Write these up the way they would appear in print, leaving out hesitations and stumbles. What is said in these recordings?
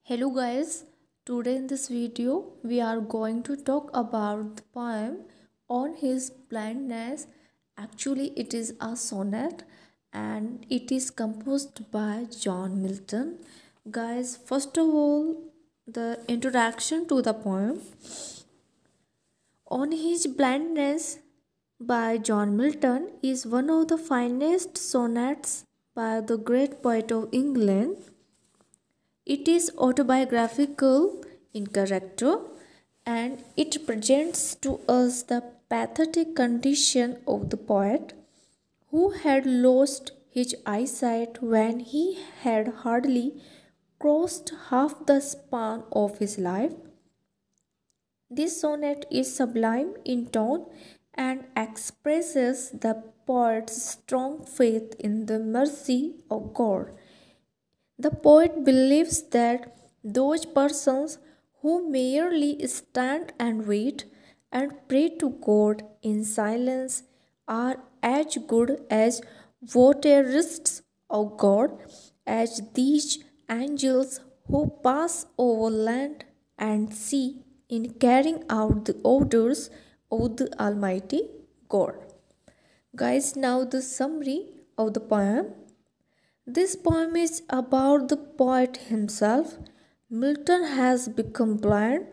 Hello guys, today in this video we are going to talk about the poem on his blindness. Actually it is a sonnet and it is composed by John Milton. Guys, first of all, the introduction to the poem. On his blindness by John Milton is one of the finest sonnets by the great poet of England. It is autobiographical in character and it presents to us the pathetic condition of the poet who had lost his eyesight when he had hardly crossed half the span of his life. This sonnet is sublime in tone and expresses the poet's strong faith in the mercy of God. The poet believes that those persons who merely stand and wait and pray to God in silence are as good as votaries of God as these angels who pass over land and sea in carrying out the orders of the Almighty God. Guys, now the summary of the poem. This poem is about the poet himself. Milton has become blind.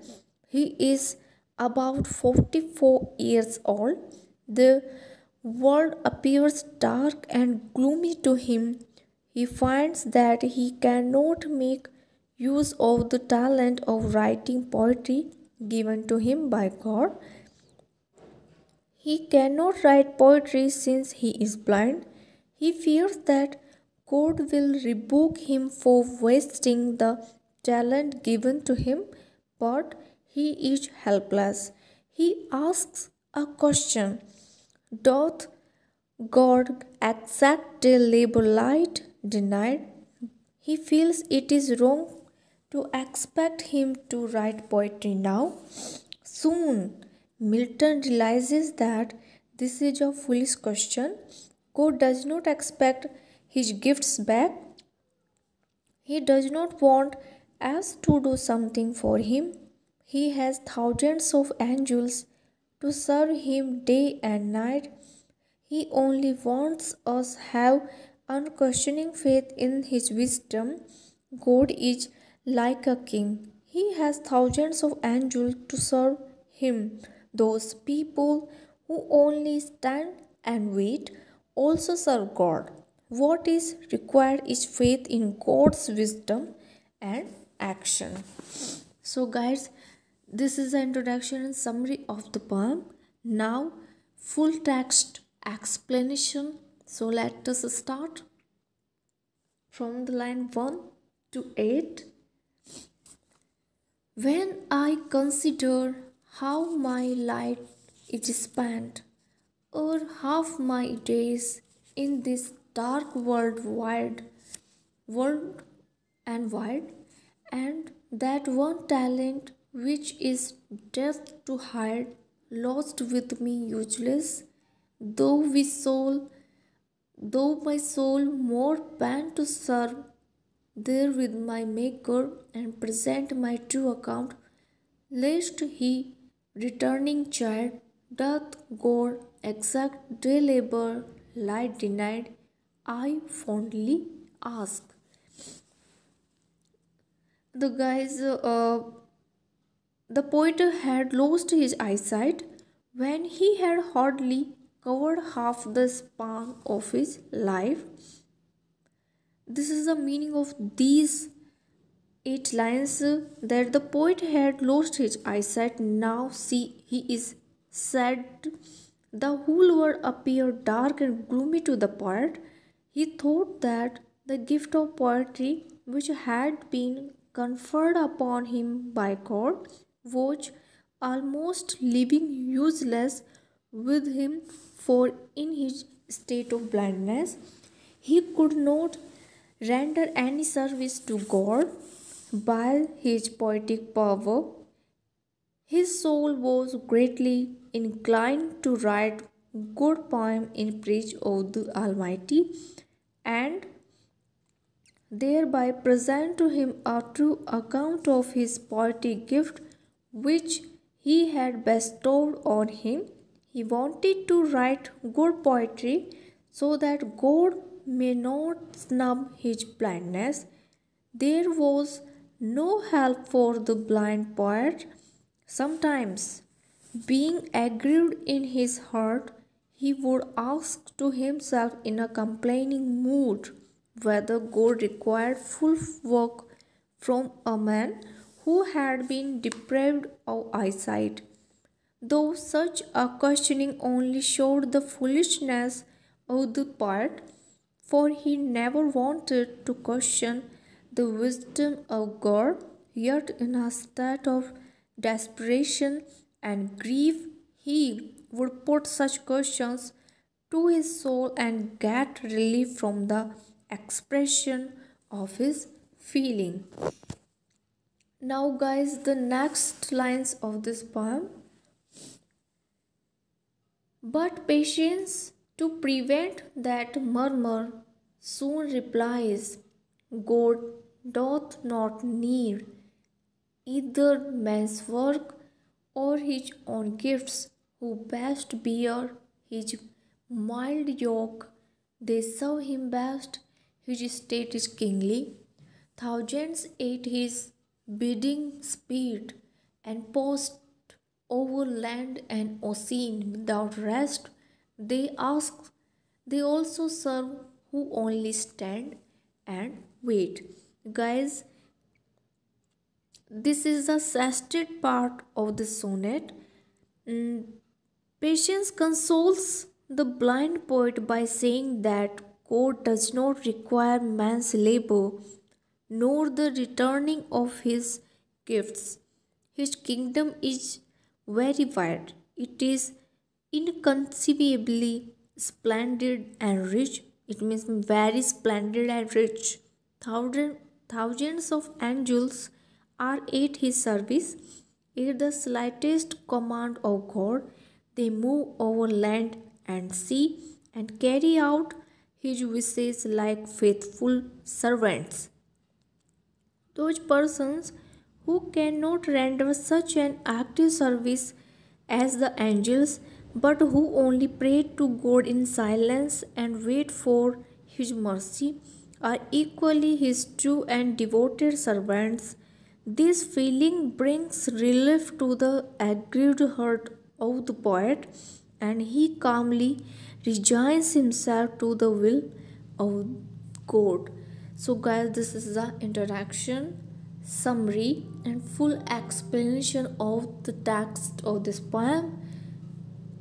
He is about 44 years old. The world appears dark and gloomy to him. He finds that he cannot make use of the talent of writing poetry given to him by God. He cannot write poetry since he is blind. He fears that God will rebuke him for wasting the talent given to him, but he is helpless. He asks a question: doth God exact the labor light denied? He feels it is wrong to expect him to write poetry now. Soon, Milton realizes that this is a foolish question. God does not expect his gifts back. He does not want us to do something for him. He has thousands of angels to serve him day and night. He only wants us have unquestioning faith in his wisdom. God is like a king. He has thousands of angels to serve him. Those people who only stand and wait also serve God. What is required is faith in God's wisdom and action. So, guys, this is the introduction and summary of the poem. Now, full text explanation. So, let us start from the line 1 to 8. When I consider how my life is spent, or half my days in this dark world and wide, and that one talent which is death to hide, lost with me useless, though my soul more pant to serve there with my Maker and present my true account, lest he, returning child, doth God exact day labor light denied, I fondly ask. The poet had lost his eyesight when he had hardly covered half the span of his life. This is the meaning of these 8 lines, that the poet had lost his eyesight. Now see, he is sad. The whole world appeared dark and gloomy to the poet. He thought that the gift of poetry, which had been conferred upon him by God, was almost leaving useless with him, for in his state of blindness he could not render any service to God by his poetic power. His soul was greatly inclined to write good poem in praise of the Almighty, and thereby present to him a true account of his poetic gift which he had bestowed on him. He wanted to write good poetry so that God may not snub his blindness. There was no help for the blind poet. Sometimes, being aggrieved in his heart, he would ask to himself in a complaining mood whether God required full work from a man who had been deprived of eyesight. Though such a questioning only showed the foolishness of the poet, for he never wanted to question the wisdom of God, yet in a state of desperation and grief, he would put such questions to his soul and get relief from the expression of his feeling. Now, guys, the next lines of this poem. But patience to prevent that murmur soon replies, God doth not need either man's work or his own gifts, who best bear his mild yoke. They serve him best, his state is kingly. Thousands at his bidding speed and post over land and ocean without rest. They also serve who only stand and wait. Guys, this is the sested part of the sonnet. Mm, Patience consoles the blind poet by saying that God does not require man's labor nor the returning of his gifts. His kingdom is very wide. It is inconceivably splendid and rich. It means very splendid and rich. Thousands of angels are at his service. At the slightest command of God, they move over land and sea and carry out his wishes like faithful servants. Those persons who cannot render such an active service as the angels, but who only pray to God in silence and wait for His mercy, are equally His true and devoted servants. This feeling brings relief to the aggrieved heart of the poet, and he calmly resigns himself to the will of God. So, guys, this is the introduction, summary, and full explanation of the text of this poem.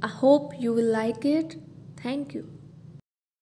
I hope you will like it. Thank you.